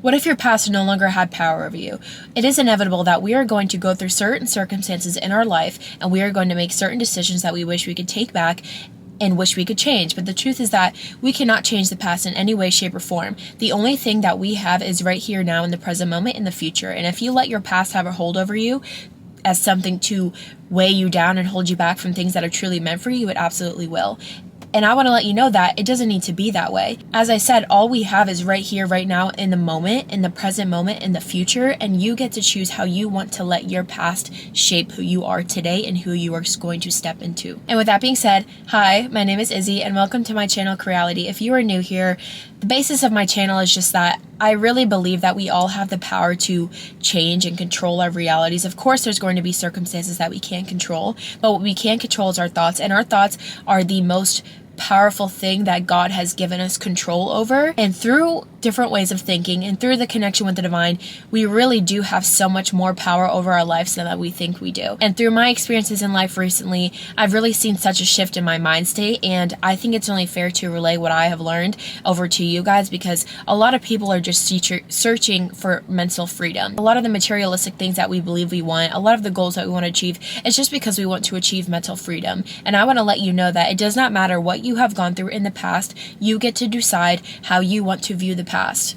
What if your past no longer had power over you? It is inevitable that we are going to go through certain circumstances in our life, and we are going to make certain decisions that we wish we could take back and wish we could change. But the truth is that we cannot change the past in any way, shape, or form. The only thing that we have is right here now in the present moment, in the future. And if you let your past have a hold over you as something to weigh you down and hold you back from things that are truly meant for you, it absolutely will. And I want to let you know that it doesn't need to be that way. As I said, all we have is right here, right now, in the moment, in the present moment, in the future, and you get to choose how you want to let your past shape who you are today and who you are going to step into. And with that being said, hi, my name is Izzy, and welcome to my channel, CR3ATION. If you are new here, the basis of my channel is just that I really believe that we all have the power to change and control our realities. Of course, there's going to be circumstances that we can't control, but what we can control is our thoughts, and our thoughts are the most powerful thing that God has given us control over. And through different ways of thinking and through the connection with the divine, we really do have so much more power over our lives than that we think we do. And through my experiences in life recently, I've really seen such a shift in my mind state, and I think it's only fair to relay what I have learned over to you guys, because a lot of people are just searching for mental freedom. A lot of the materialistic things that we believe we want, a lot of the goals that we want to achieve, it's just because we want to achieve mental freedom. And I want to let you know that it does not matter what you have gone through in the past, you get to decide how you want to view the past.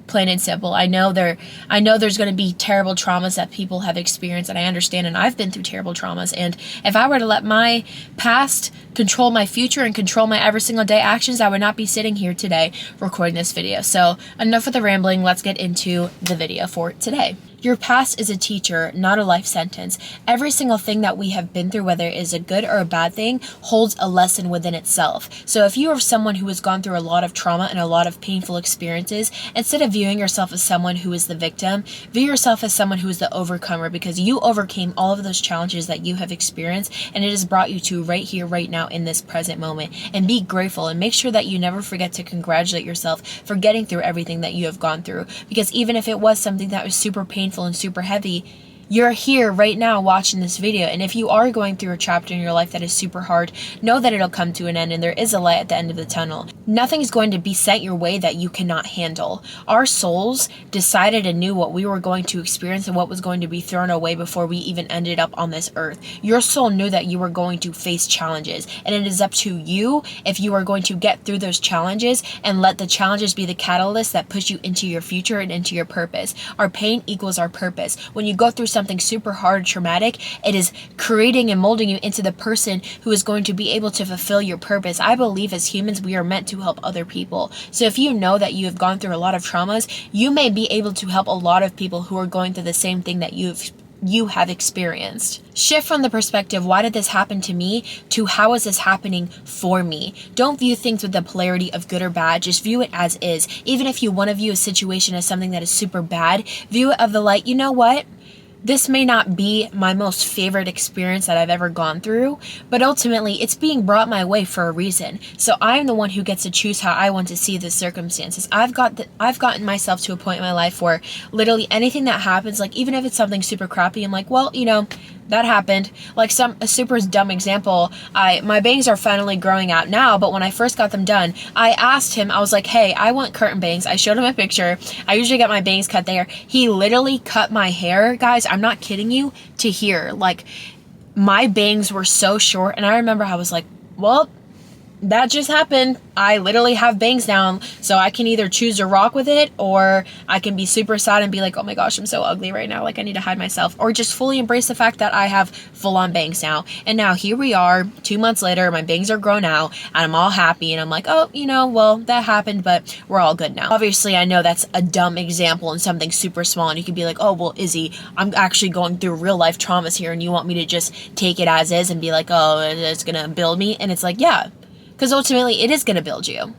Plain and simple. I know there's going to be terrible traumas that people have experienced, and I understand, and I've been through terrible traumas, and if I were to let my past control my future and control my every single day actions, I would not be sitting here today recording this video. So enough with the rambling, let's get into the video for today. Your past is a teacher, not a life sentence. Every single thing that we have been through, whether it is a good or a bad thing, holds a lesson within itself. So if you are someone who has gone through a lot of trauma and a lot of painful experiences, instead of viewing yourself as someone who is the victim, view yourself as someone who is the overcomer, because you overcame all of those challenges that you have experienced, and it has brought you to right here, right now, in this present moment. And be grateful, and make sure that you never forget to congratulate yourself for getting through everything that you have gone through, because even if it was something that was super painful and super heavy, you're here right now watching this video. And if you are going through a chapter in your life that is super hard, know that it'll come to an end, and there is a light at the end of the tunnel. Nothing's going to be sent your way that you cannot handle. Our souls decided and knew what we were going to experience and what was going to be thrown away before we even ended up on this earth. Your soul knew that you were going to face challenges, and it is up to you if you are going to get through those challenges and let the challenges be the catalyst that push you into your future and into your purpose. Our pain equals our purpose. When you go through something super hard, traumatic, it is creating and molding you into the person who is going to be able to fulfill your purpose. I believe as humans, we are meant to help other people. So if you know that you have gone through a lot of traumas, you may be able to help a lot of people who are going through the same thing that you have experienced. Shift from the perspective, why did this happen to me, to how is this happening for me? Don't view things with the polarity of good or bad, just view it as is. Even if you want to view a situation as something that is super bad, view it of the light, you know what? This may not be my most favorite experience that I've ever gone through, but ultimately it's being brought my way for a reason. So I'm the one who gets to choose how I want to see the circumstances. I've gotten myself to a point in my life where literally anything that happens, like even if it's something super crappy, I'm like, well, you know, that happened. Like a super dumb example, my bangs are finally growing out now, but when I first got them done, I asked him, I was like, hey, I want curtain bangs. I showed him a picture. I usually get my bangs cut there. He literally cut my hair, guys, I'm not kidding you, to here. Like, my bangs were so short, and I remember I was like, well, that just happened. I literally have bangs now, so I can either choose to rock with it, or I can be super sad and be like, oh my gosh, I'm so ugly right now, like I need to hide myself, or just fully embrace the fact that I have full-on bangs now. And now here we are, 2 months later, my bangs are grown out, and I'm all happy, and I'm like, oh, you know, well, that happened, but we're all good now. Obviously, I know that's a dumb example and something super small, and you could be like, oh, well, Izzy, I'm actually going through real-life traumas here, and you want me to just take it as is and be like, oh, it's gonna build me? And it's like, yeah. Because ultimately, it is going to build you.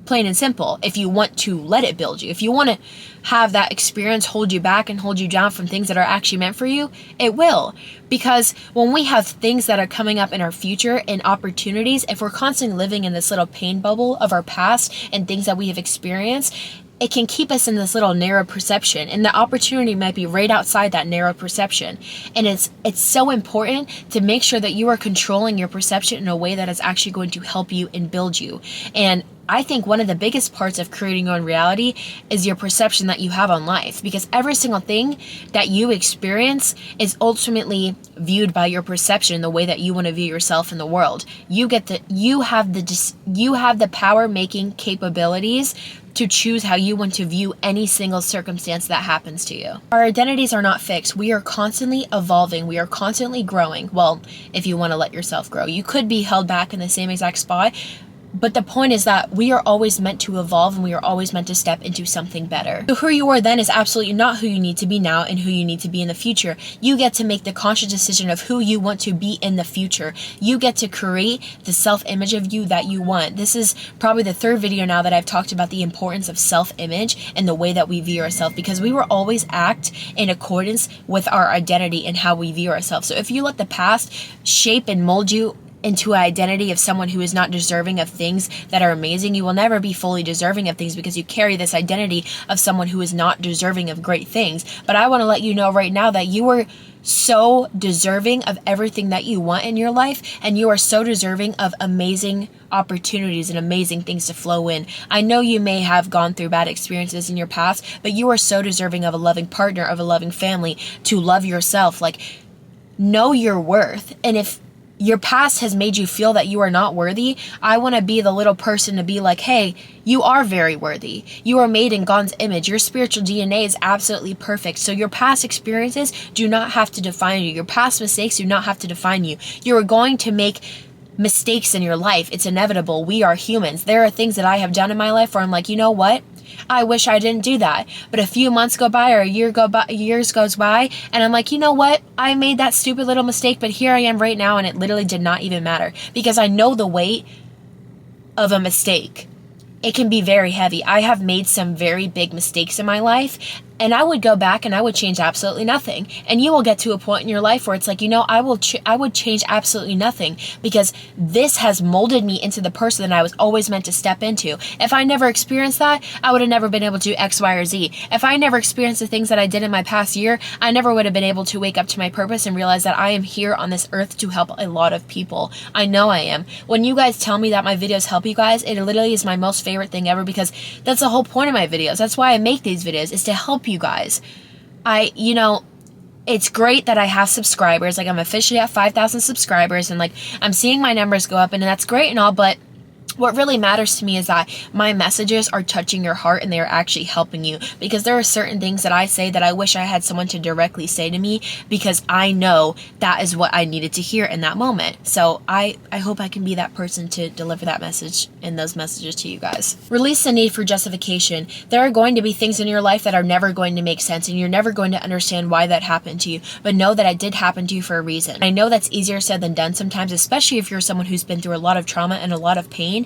Plain and simple. If you want to let it build you. If you want to have that experience hold you back and hold you down from things that are actually meant for you, it will. Because when we have things that are coming up in our future and opportunities, if we're constantly living in this little pain bubble of our past and things that we have experienced, it can keep us in this little narrow perception, and the opportunity might be right outside that narrow perception. And it's so important to make sure that you are controlling your perception in a way that is actually going to help you and build you. And I think one of the biggest parts of creating your own reality is your perception that you have on life, because every single thing that you experience is ultimately viewed by your perception, the way that you want to view yourself in the world. You have the power making capabilities to choose how you want to view any single circumstance that happens to you. Our identities are not fixed. We are constantly evolving. We are constantly growing. Well, if you want to let yourself grow, you could be held back in the same exact spot. But the point is that we are always meant to evolve, and we are always meant to step into something better. So who you are then is absolutely not who you need to be now and who you need to be in the future. You get to make the conscious decision of who you want to be in the future. You get to create the self-image of you that you want. This is probably the third video now that I've talked about the importance of self-image and the way that we view ourselves, because we will always act in accordance with our identity and how we view ourselves. So if you let the past shape and mold you into an identity of someone who is not deserving of things that are amazing, you will never be fully deserving of things, because you carry this identity of someone who is not deserving of great things. But I want to let you know right now that you are so deserving of everything that you want in your life, and you are so deserving of amazing opportunities and amazing things to flow in. I know you may have gone through bad experiences in your past, but you are so deserving of a loving partner, of a loving family, to love yourself. Like, know your worth. And if your past has made you feel that you are not worthy, I want to be the little person to be like, hey, you are very worthy. You are made in God's image. Your spiritual DNA is absolutely perfect. So your past experiences do not have to define you. Your past mistakes do not have to define you. You are going to make mistakes in your life. It's inevitable. We are humans. There are things that I have done in my life where I'm like, you know what? I wish I didn't do that. But a few months go by, or years goes by, and I'm like, you know what? I made that stupid little mistake, but here I am right now, and it literally did not even matter, because I know the weight of a mistake. It can be very heavy. I have made some very big mistakes in my life, and I would go back and I would change absolutely nothing. And you will get to a point in your life where it's like, you know, I would change absolutely nothing, because this has molded me into the person that I was always meant to step into. If I never experienced that, I would have never been able to do X, Y, or Z. If I never experienced the things that I did in my past year, I never would have been able to wake up to my purpose and realize that I am here on this earth to help a lot of people. I know I am. When you guys tell me that my videos help you guys, it literally is my most favorite thing ever, because that's the whole point of my videos. That's why I make these videos, is to help you guys. It's great that I have subscribers. Like, I'm officially at 5,000 subscribers, and like, I'm seeing my numbers go up, and that's great and all, but what really matters to me is that my messages are touching your heart and they are actually helping you, because there are certain things that I say that I wish I had someone to directly say to me, because I know that is what I needed to hear in that moment. So I hope I can be that person to deliver that message and those messages to you guys. Release the need for justification. There are going to be things in your life that are never going to make sense, and you're never going to understand why that happened to you, but know that it did happen to you for a reason. I know that's easier said than done sometimes, especially if you're someone who's been through a lot of trauma and a lot of pain.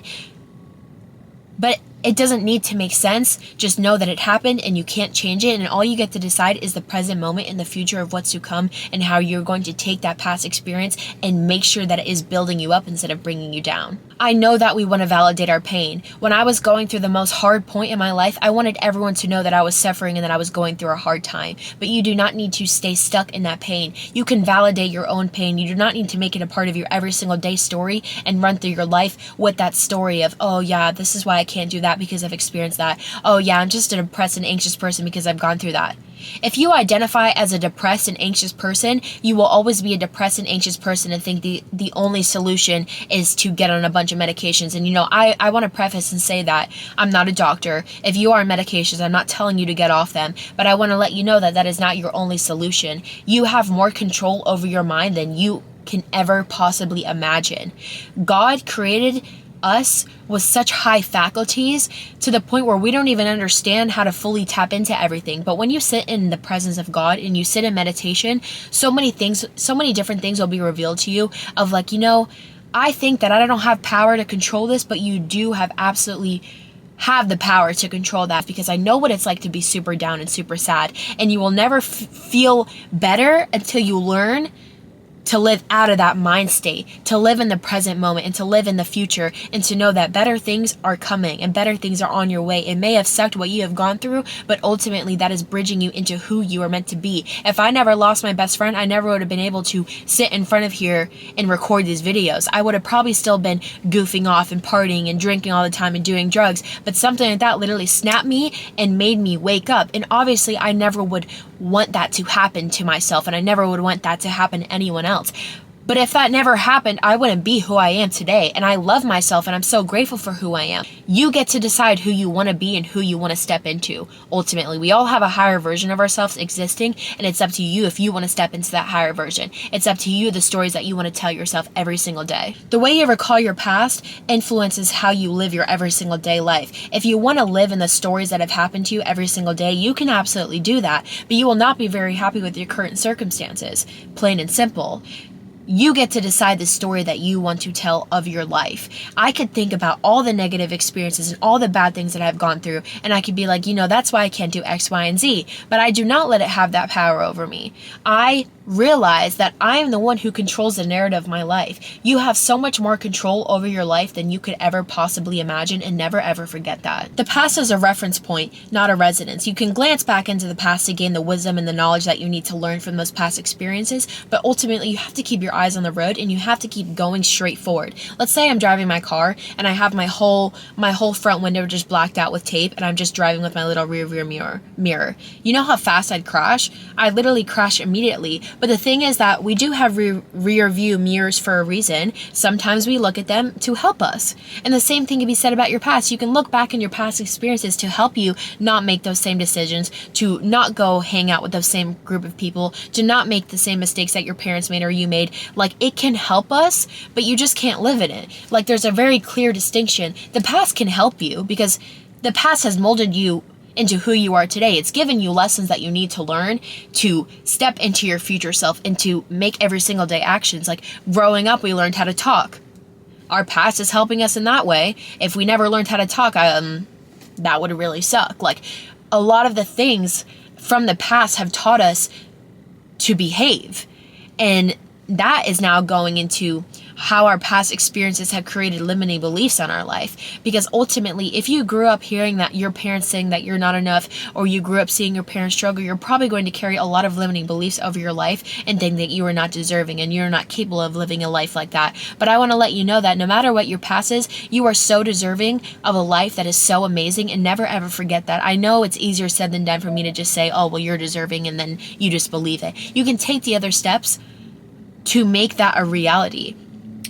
But it doesn't need to make sense. Just know that it happened and you can't change it, and all you get to decide is the present moment and the future of what's to come, and how you're going to take that past experience and make sure that it is building you up instead of bringing you down. I know that we want to validate our pain. When I was going through the most hard point in my life, I wanted everyone to know that I was suffering and that I was going through a hard time. But you do not need to stay stuck in that pain. You can validate your own pain. You do not need to make it a part of your every single day story and run through your life with that story of, oh yeah, this is why I can't do that, because I've experienced that. Oh yeah, I'm just a depressed and anxious person because I've gone through that. If you identify as a depressed and anxious person, you will always be a depressed and anxious person and think the only solution is to get on a bunch of medications. And I want to preface and say that I'm not a doctor. If you are on medications, I'm not telling you to get off them, but I want to let you know that that is not your only solution. You have more control over your mind than you can ever possibly imagine. God created us with such high faculties to the point where we don't even understand how to fully tap into everything. But when you sit in the presence of God and you sit in meditation, so many different things will be revealed to you of like, I think that I don't have power to control this, but you do absolutely have the power to control that, because I know what it's like to be super down and super sad, and you will never feel better until you learn to live out of that mind state, to live in the present moment and to live in the future, and to know that better things are coming and better things are on your way. It may have sucked what you have gone through, but ultimately that is bridging you into who you are meant to be. If I never lost my best friend, I never would have been able to sit in front of here and record these videos. I would have probably still been goofing off and partying and drinking all the time and doing drugs, but something like that literally snapped me and made me wake up. And obviously I never would want that to happen to myself, and I never would want that to happen to anyone else. But if that never happened, I wouldn't be who I am today. And I love myself, and I'm so grateful for who I am. You get to decide who you want to be and who you want to step into. Ultimately, we all have a higher version of ourselves existing, and it's up to you if you want to step into that higher version. It's up to you the stories that you want to tell yourself every single day. The way you recall your past influences how you live your every single day life. If you want to live in the stories that have happened to you every single day, you can absolutely do that, but you will not be very happy with your current circumstances. Plain and simple. You get to decide the story that you want to tell of your life. I could think about all the negative experiences and all the bad things that I've gone through, and I could be like, that's why I can't do X, Y, and Z. But I do not let it have that power over me. I realize that I am the one who controls the narrative of my life. You have so much more control over your life than you could ever possibly imagine, and never ever forget that. The past is a reference point, not a residence. You can glance back into the past to gain the wisdom and the knowledge that you need to learn from those past experiences, but ultimately you have to keep your eyes on the road, and you have to keep going straight forward. Let's say I'm driving my car and I have my whole front window just blacked out with tape, and I'm just driving with my little rear mirror. You know how fast I'd crash? I literally crash immediately. But the thing is that we do have rear view mirrors for a reason. Sometimes we look at them to help us. And the same thing can be said about your past. You can look back in your past experiences to help you not make those same decisions, to not go hang out with the same group of people, to not make the same mistakes that your parents made or you made. Like, it can help us, but you just can't live in it. Like, there's a very clear distinction. The past can help you because the past has molded you into who you are today. It's given you lessons that you need to learn to step into your future self and to make every single day actions. Like, growing up, we learned how to talk. Our past is helping us in that way. If we never learned how to talk, that would really suck. Like, a lot of the things from the past have taught us to behave, and that is now going into how our past experiences have created limiting beliefs on our life. Because ultimately, if you grew up hearing that your parents saying that you're not enough, or you grew up seeing your parents struggle, you're probably going to carry a lot of limiting beliefs over your life and think that you are not deserving and you're not capable of living a life like that. But I want to let you know that no matter what your past is, you are so deserving of a life that is so amazing, and never ever forget that. I know it's easier said than done for me to just say, oh, well, you're deserving, and then you just believe it. You can take the other steps to make that a reality,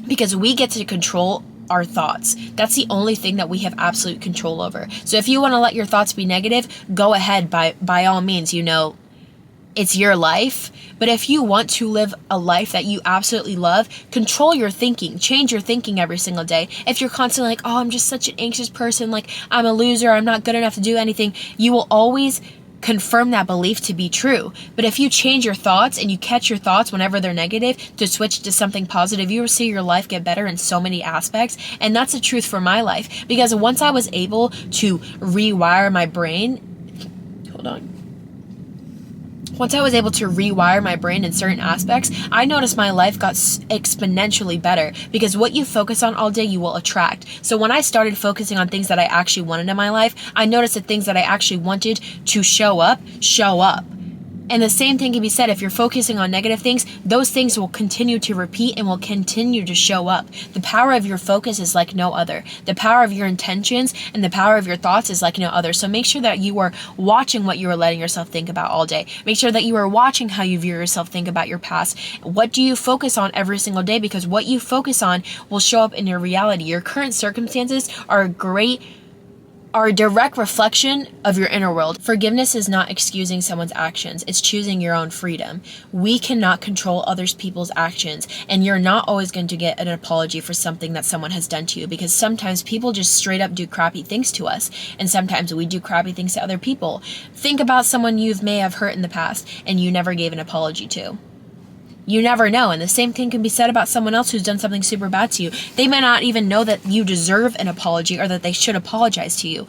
because we get to control our thoughts. That's the only thing that we have absolute control over. So if you want to let your thoughts be negative, go ahead, by all means. It's your life. But if you want to live a life that you absolutely love, control your thinking. Change your thinking every single day. If you're constantly like, oh, I'm just such an anxious person, like, I'm a loser, I'm not good enough to do anything, you will always confirm that belief to be true. But if you change your thoughts and you catch your thoughts whenever they're negative to switch to something positive, you will see your life get better in so many aspects. And that's the truth for my life, because once I was able to rewire my brain, Once I was able to rewire my brain in certain aspects, I noticed my life got exponentially better, because what you focus on all day, you will attract. So when I started focusing on things that I actually wanted in my life, I noticed that things that I actually wanted to show up. And the same thing can be said if you're focusing on negative things, those things will continue to repeat and will continue to show up. The power of your focus is like no other. The power of your intentions and the power of your thoughts is like no other. So make sure that you are watching what you are letting yourself think about all day. Make sure that you are watching how you view yourself, think about your past. What do you focus on every single day? Because what you focus on will show up in your reality. Your current circumstances are a direct reflection of your inner world. Forgiveness is not excusing someone's actions. It's choosing your own freedom. We cannot control other people's actions, and you're not always going to get an apology for something that someone has done to you, because sometimes people just straight up do crappy things to us, and sometimes we do crappy things to other people. Think about someone you may have hurt in the past and you never gave an apology to. You never know. And the same thing can be said about someone else who's done something super bad to you. They may not even know that you deserve an apology or that they should apologize to you.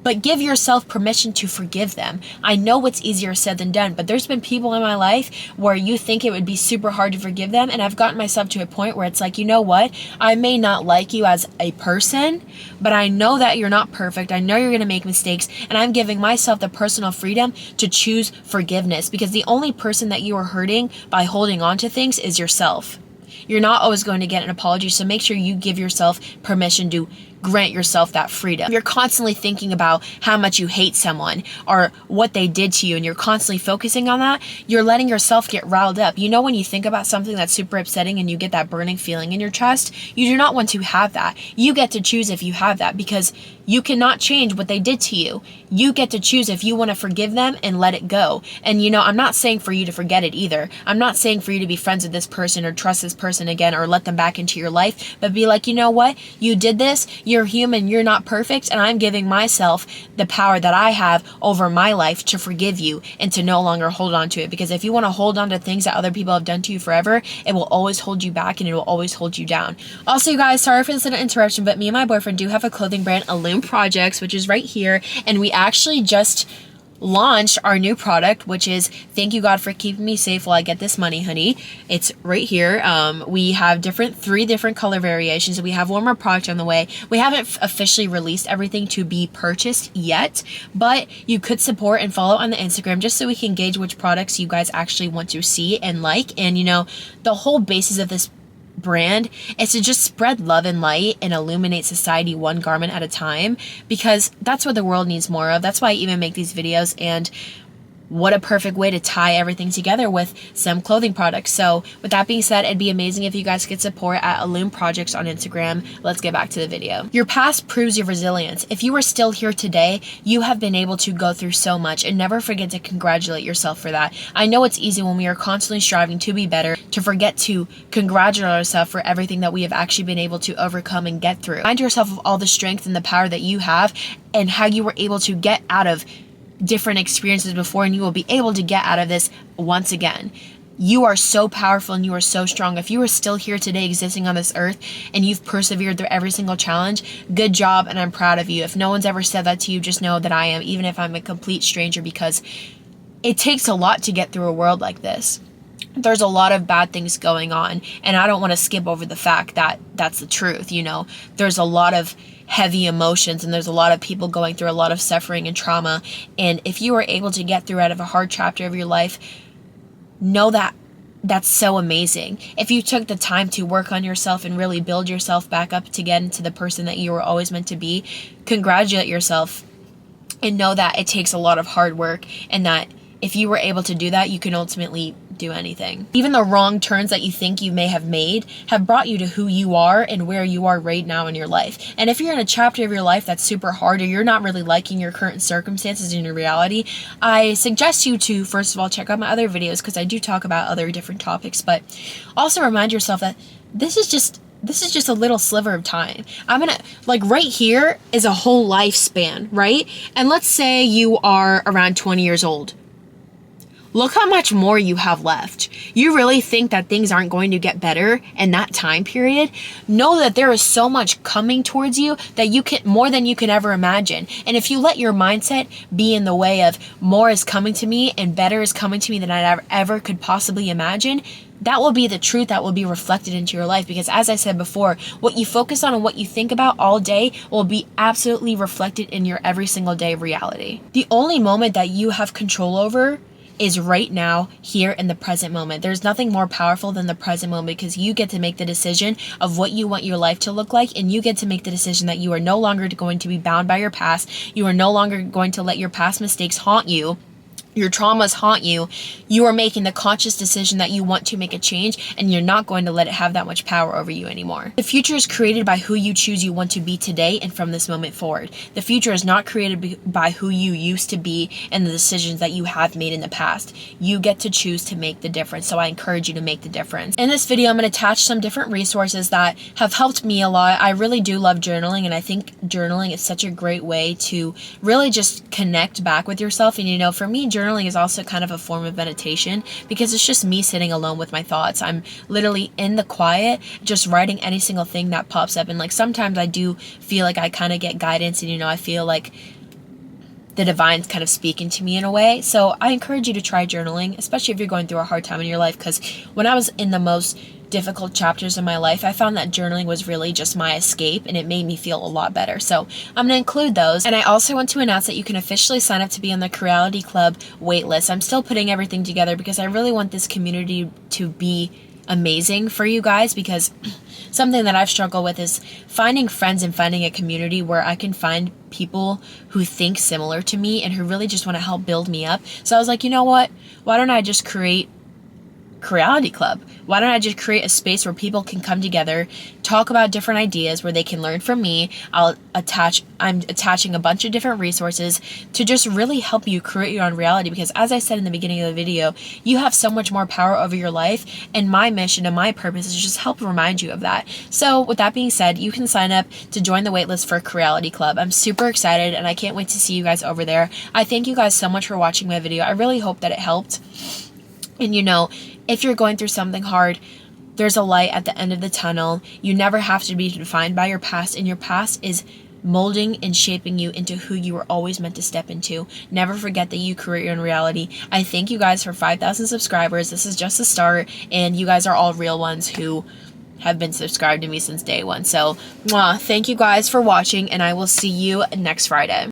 but give yourself permission to forgive them. I know it's easier said than done, but there's been people in my life where you think it would be super hard to forgive them, and I've gotten myself to a point where it's like, you know what? I may not like you as a person, but I know that you're not perfect. I know you're going to make mistakes, and I'm giving myself the personal freedom to choose forgiveness, because the only person that you are hurting by holding on to things is yourself. You're not always going to get an apology, so make sure you give yourself permission to grant yourself that freedom. If you're constantly thinking about how much you hate someone or what they did to you, and you're constantly focusing on that, you're letting yourself get riled up. You know, when you think about something that's super upsetting and you get that burning feeling in your chest, you do not want to have that. You get to choose if you have that, because you cannot change what they did to you. You get to choose if you want to forgive them and let it go. And you know, I'm not saying for you to forget it either. I'm not saying for you to be friends with this person or trust this person again or let them back into your life, but be like, you know what? You did this. You're human. You're not perfect. And I'm giving myself the power that I have over my life to forgive you and to no longer hold on to it. Because if you want to hold on to things that other people have done to you forever, it will always hold you back and it will always hold you down. Also, you guys, sorry for this little interruption, but me and my boyfriend do have a clothing brand, Illume Projects, which is right here, and we actually just launched our new product, which is Thank You God for Keeping Me Safe While I Get This Money Hoodie. It's right here. We have three different color variations. We have one more product on the way. We haven't officially released everything to be purchased yet, but you could support and follow on the Instagram just so we can gauge which products you guys actually want to see and like. And you know, the whole basis of this brand is to just spread love and light and illuminate society one garment at a time, because that's what the world needs more of. That's why I even make these videos, and what a perfect way to tie everything together with some clothing products. So with that being said, it'd be amazing if you guys could support at Illume Projects on Instagram. Let's get back to the video. Your past proves your resilience. If you are still here today, you have been able to go through so much, and never forget to congratulate yourself for that. I know it's easy when we are constantly striving to be better to forget to congratulate ourselves for everything that we have actually been able to overcome and get through. Remind yourself of all the strength and the power that you have and how you were able to get out of different experiences before, and you will be able to get out of this once again. You are so powerful and you are so strong. If you are still here today existing on this earth and you've persevered through every single challenge, good job, and I'm proud of you. If no one's ever said that to you, just know that I am, even if I'm a complete stranger, because it takes a lot to get through a world like this. There's a lot of bad things going on, and I don't want to skip over the fact that that's the truth. You know, there's a lot of heavy emotions, and there's a lot of people going through a lot of suffering and trauma. And if you are able to get through out of a hard chapter of your life, know that that's so amazing. If you took the time to work on yourself and really build yourself back up to get into the person that you were always meant to be, congratulate yourself and know that it takes a lot of hard work, and that if you were able to do that, you can ultimately do anything. Even the wrong turns that you think you may have made have brought you to who you are and where you are right now in your life. And if you're in a chapter of your life that's super hard, or you're not really liking your current circumstances and your reality, I suggest you to, first of all, check out my other videos, because I do talk about other different topics, but also remind yourself that this is just a little sliver of time. Right here is a whole lifespan, right? And let's say you are around 20 years old. Look how much more you have left. You really think that things aren't going to get better in that time period? Know that there is so much coming towards you that you can, more than you can ever imagine. And if you let your mindset be in the way of more is coming to me and better is coming to me than I ever could possibly imagine, that will be the truth that will be reflected into your life. Because as I said before, what you focus on and what you think about all day will be absolutely reflected in your every single day reality. The only moment that you have control over is right now, here in the present moment. There's nothing more powerful than the present moment, because you get to make the decision of what you want your life to look like, and you get to make the decision that you are no longer going to be bound by your past. You are no longer going to let your past mistakes haunt you. Your traumas haunt you. You are making the conscious decision that you want to make a change, and you're not going to let it have that much power over you anymore. The future is created by who you choose you want to be today and from this moment forward. The future is not created by who you used to be and the decisions that you have made in the past. You get to choose to make the difference, so I encourage you to make the difference. In this video, I'm going to attach some different resources that have helped me a lot. I really do love journaling, and I think journaling is such a great way to really just connect back with yourself. And you know, for me, journaling is also kind of a form of meditation, because it's just me sitting alone with my thoughts. I'm literally in the quiet, just writing any single thing that pops up. And like sometimes I do feel like I kind of get guidance, and you know, I feel like the divine's kind of speaking to me in a way. So I encourage you to try journaling, especially if you're going through a hard time in your life, because when I was in the most difficult chapters of my life, I found that journaling was really just my escape, and it made me feel a lot better. So I'm going to include those. And I also want to announce that you can officially sign up to be on the CR3ATION Club waitlist. I'm still putting everything together because I really want this community to be amazing for you guys, because something that I've struggled with is finding friends and finding a community where I can find people who think similar to me and who really just want to help build me up. So I was like, you know what? Why don't I just create CR3ATION Club? Why don't I just create a space where people can come together, talk about different ideas, where they can learn from me. I'm attaching a bunch of different resources to just really help you create your own reality, because as I said in the beginning of the video, you have so much more power over your life, and my mission and my purpose is just help remind you of that. So with that being said, you can sign up to join the waitlist for CR3ATION Club. I'm super excited, and I can't wait to see you guys over there. I thank you guys so much for watching my video. I really hope that it helped. And you know, if you're going through something hard, there's a light at the end of the tunnel. You never have to be defined by your past, and your past is molding and shaping you into who you were always meant to step into. Never forget that you create your own reality. I thank you guys for 5,000 subscribers. This is just a start, and you guys are all real ones who have been subscribed to me since day one. So, thank you guys for watching, and I will see you next Friday.